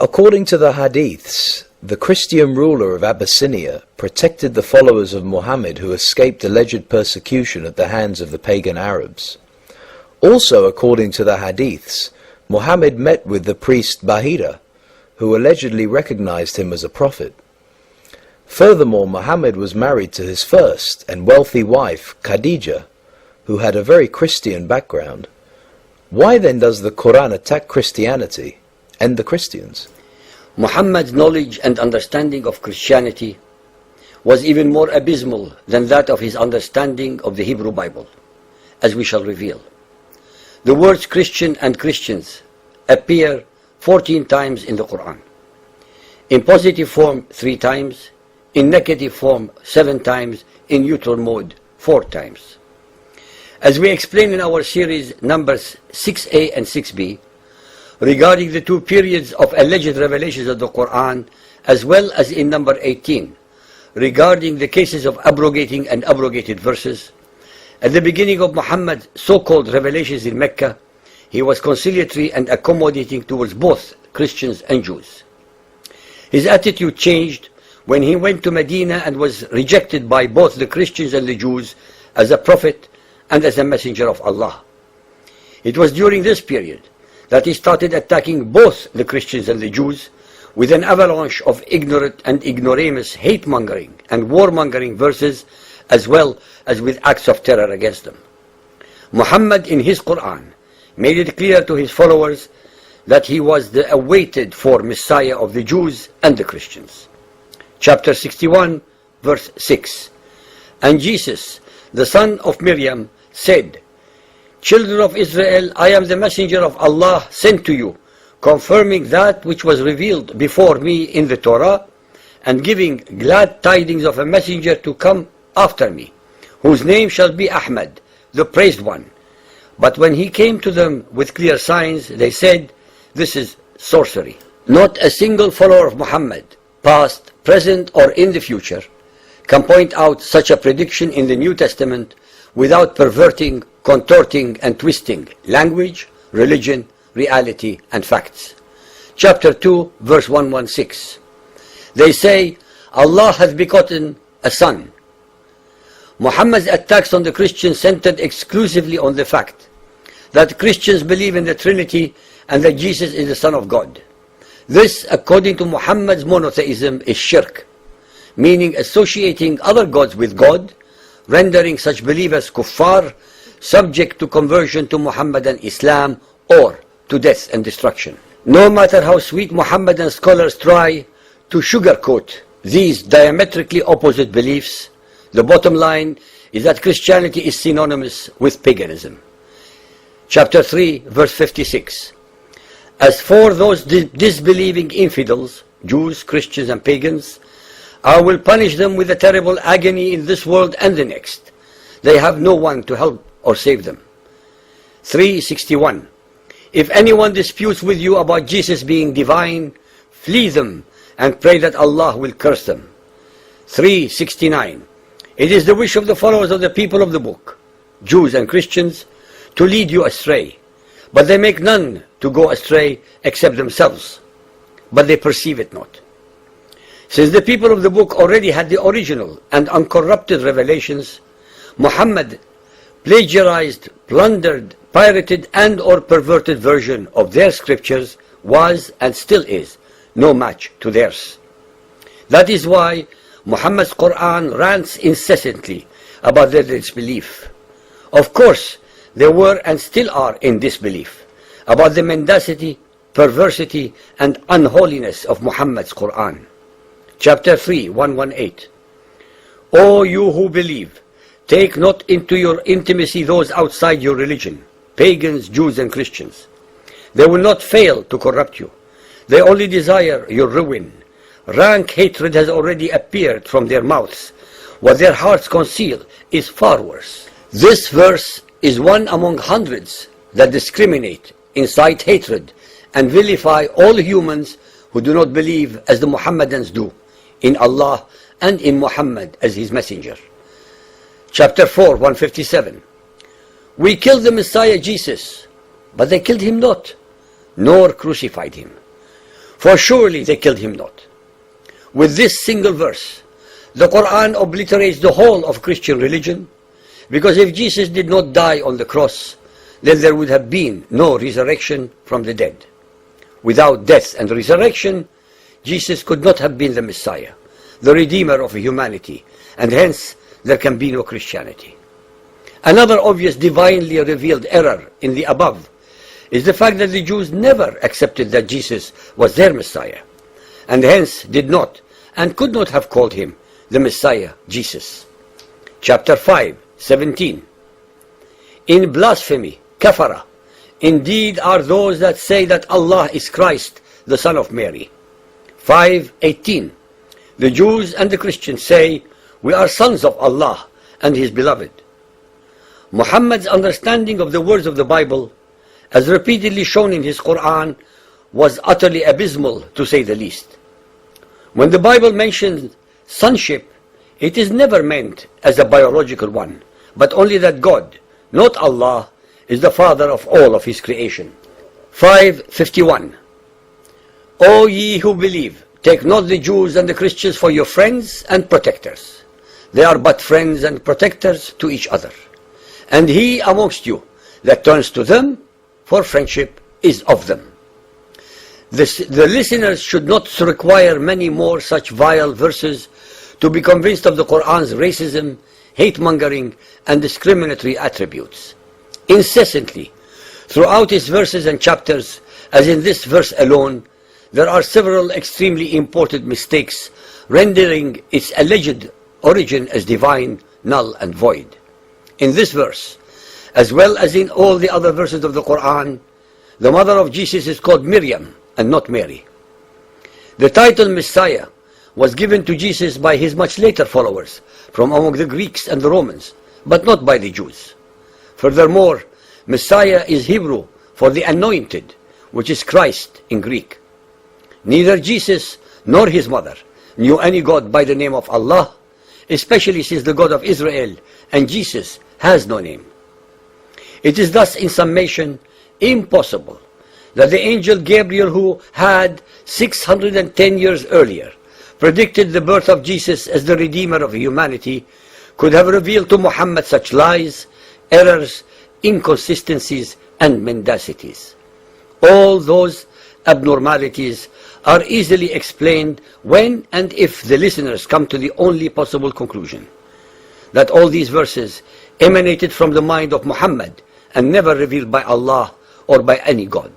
According to the Hadiths, the Christian ruler of Abyssinia protected the followers of Muhammad who escaped alleged persecution at the hands of the pagan Arabs. Also, according to the Hadiths, Muhammad met with the priest Bahira, who allegedly recognized him as a prophet. Furthermore, Muhammad was married to his first and wealthy wife, Khadija, who had a very Christian background. Why then does the Quran attack Christianity and the Christians? Muhammad's knowledge and understanding of Christianity was even more abysmal than that of his understanding of the Hebrew Bible, as we shall reveal. The words Christian and Christians appear 14 times in the Quran. In positive form 3 times, in negative form 7 times, in neutral mode 4 times. As we explain in our series numbers 6a and 6b, regarding the 2 periods of alleged revelations of the Quran, as well as in number 18, regarding the cases of abrogating and abrogated verses, at the beginning of Muhammad's so-called revelations in Mecca, he was conciliatory and accommodating towards both Christians and Jews. His attitude changed when he went to Medina and was rejected by both the Christians and the Jews as a prophet and as a messenger of Allah. It was during this period that he started attacking both the Christians and the Jews with an avalanche of ignorant and ignoramus hate-mongering and warmongering verses, as well as with acts of terror against them. Muhammad in his Quran made it clear to his followers that he was the awaited for Messiah of the Jews and the Christians. Chapter 61, verse 6. And Jesus, the son of Miriam, said, "Children of Israel, I am the messenger of Allah sent to you, confirming that which was revealed before me in the Torah, and giving glad tidings of a messenger to come after me, whose name shall be Ahmad, the praised one." But when he came to them with clear signs, they said, "This is sorcery." Not a single follower of Muhammad, past, present, or in the future, can point out such a prediction in the New Testament without perverting, contorting, and twisting language, religion, reality, and facts. Chapter 2, verse 116. They say, Allah has begotten a son. Muhammad's attacks on the Christians centered exclusively on the fact that Christians believe in the Trinity and that Jesus is the Son of God. This, according to Muhammad's monotheism, is shirk, meaning associating other gods with God, rendering such believers kuffar, subject to conversion to Muhammadan Islam or to death and destruction. No matter how sweet Muhammadan scholars try to sugarcoat these diametrically opposite beliefs, the bottom line is that Christianity is synonymous with paganism. Chapter 3, verse 56. As for those disbelieving infidels, Jews, Christians, and pagans, I will punish them with a terrible agony in this world and the next. They have no one to help or save them. 361. If anyone disputes with you about Jesus being divine, flee them and pray that Allah will curse them. 369. It is the wish of the followers of the people of the book, Jews and Christians, to lead you astray, but they make none to go astray except themselves, but they perceive it not. Since the people of the book already had the original and uncorrupted revelations, Muhammad plagiarized, plundered, pirated, and or perverted version of their scriptures was and still is no match to theirs. That is why Muhammad's Quran rants incessantly about their disbelief. Of course, they were and still are in disbelief about the mendacity, perversity, and unholiness of Muhammad's Quran. Chapter 3, 118. O you who believe, take not into your intimacy those outside your religion, pagans, Jews, and Christians. They will not fail to corrupt you. They only desire your ruin. Rank hatred has already appeared from their mouths. What their hearts conceal is far worse. This verse is one among hundreds that discriminate, incite hatred, and vilify all humans who do not believe as the Muhammadans do in Allah and in Muhammad as his messenger. Chapter 4, 157. We killed the Messiah Jesus, but they killed him not. nor crucified him. For surely they killed him not. With this single verse, the Quran obliterates the whole of Christian religion, because if Jesus did not die on the cross, then there would have been no resurrection from the dead. Without death and resurrection, Jesus could not have been the Messiah, the Redeemer of humanity, and hence there can be no Christianity. Another obvious divinely revealed error in the above is the fact that the Jews never accepted that Jesus was their Messiah, and hence did not and could not have called him the Messiah Jesus. Chapter 5:17. In blasphemy, kafara, indeed are those that say that Allah is Christ, the Son of Mary. 5:18. The Jews and the Christians say, we are sons of Allah and His beloved. Muhammad's understanding of the words of the Bible, as repeatedly shown in his Quran, was utterly abysmal, to say the least. When the Bible mentions sonship, it is never meant as a biological one, but only that God, not Allah, is the father of all of his creation. 5:51. O ye who believe, take not the Jews and the Christians for your friends and protectors. They are but friends and protectors to each other. And he amongst you that turns to them for friendship is of them. The listeners should not require many more such vile verses to be convinced of the Quran's racism, hate-mongering, and discriminatory attributes. Incessantly, throughout its verses and chapters, as in this verse alone, there are several extremely important mistakes, rendering its alleged origin as divine, null and void. In this verse, as well as in all the other verses of the Quran, the mother of Jesus is called Miriam and not Mary. The title Messiah was given to Jesus by his much later followers from among the Greeks and the Romans, but not by the Jews. Furthermore, Messiah is Hebrew for the anointed, which is Christ in Greek. Neither Jesus nor his mother knew any God by the name of Allah, especially since the God of Israel and Jesus has no name. It is thus, in summation, impossible that the angel Gabriel, who had 610 years earlier predicted the birth of Jesus as the Redeemer of humanity, could have revealed to Muhammad such lies, errors, inconsistencies, and mendacities. All those abnormalities are easily explained when and if the listeners come to the only possible conclusion, that all these verses emanated from the mind of Muhammad and never revealed by Allah or by any God.